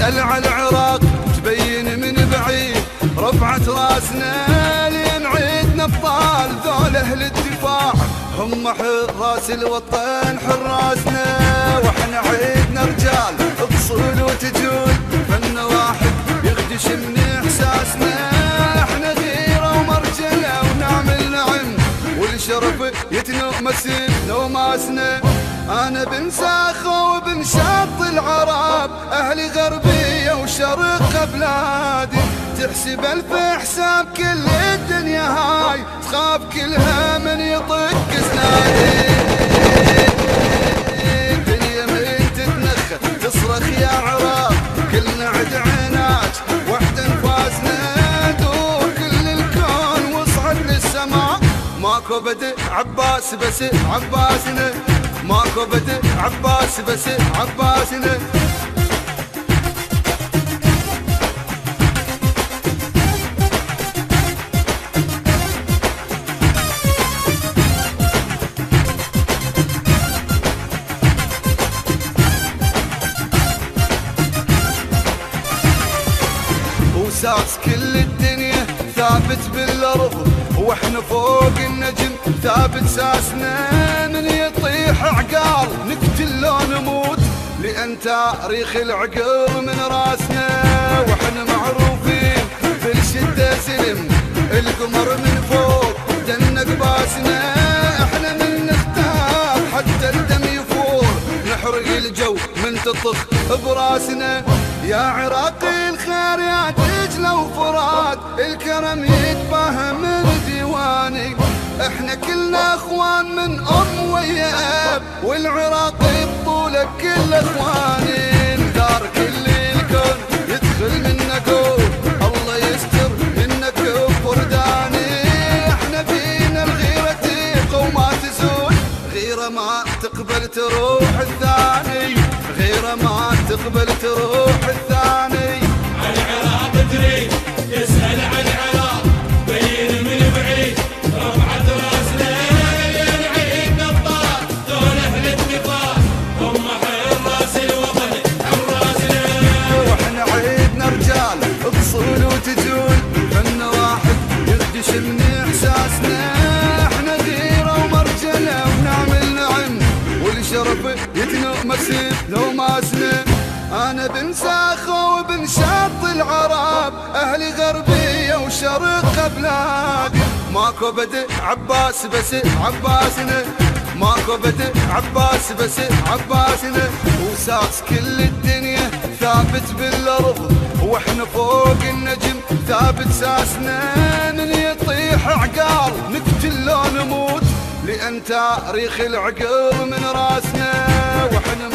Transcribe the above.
اسأل على العراق تبين من بعيد، رفعت راسنا لين عيدنا ابطال ذول اهل الدفاع، هم حراس الوطن حراسنا، واحنا عيدنا رجال بصول وتجول، فن واحد يخدش من احساسنا، احنا غيره ومرجله ونعمل نعم، والشرف يتنغمس بنوماسنا. انا بن ساخه وبن شط العرب، اهلي غربيه وشرق بلادي، تحسب الف حساب كل الدنيا هاي، تخاف كلها من يطق سنادي، الدنيا من تتنخى تصرخ يا عرب، كلنا عد عناج وحد انفاسنا، دور كل الكون واصعد للسماء، ماكو بدء عباس بس عباسنا، ماكو بدء عباس بس عباسنا. وساس كل الدنيا ثابت بالارض، واحنا فوق النجم ثابت ساسنا، من يطيح عقال نقتل لو نموت، لان تاريخ العقر من راسنا، واحنا معروفين بالشده سلم، القمر من فوق دنق باسنا، احنا من نختار حتى الدم يفور، نحرق الجو من تطخ براسنا، يا عراقي الخير يا دجله وفرات، الكرم يتباهى من ديواني، احنا كلنا اخوان من ام ويا اب، والعراقي بطولك كل اخواني، دار كل الكون يدخل منك الله يستر منك فرداني، احنا فينا الغيره تيق وما تزول، غيره ما تقبل تروح الثاني، غيره ما تقبل تروح الثاني. عن العراق تريد تسأل عن العراق بين من بعيد، رفعت راسنا لين عيدنا ابطال ذول اهل الدفاع، هم حراس الوطن حراسنا، واحنا عيدنا رجال بصول وتجول، فن واحد يخدش من احساسنا، احنا غيره ومرجله ونعمل نعم، والشرف يتنغمس بنوماسنا. انا بن ساخه وبن شط العرب، اهلي غربيه وشرق بلادي، ماكو بدء عباس بس عباسنا، ماكو بدء عباس بس عباسنا، وساس كل الدنيا ثابت بالارض، واحنا فوق النجم ثابت ساسنا، من يطيح عقال نقتل لو نموت، لان تاريخ العقر من راسنا، واحنا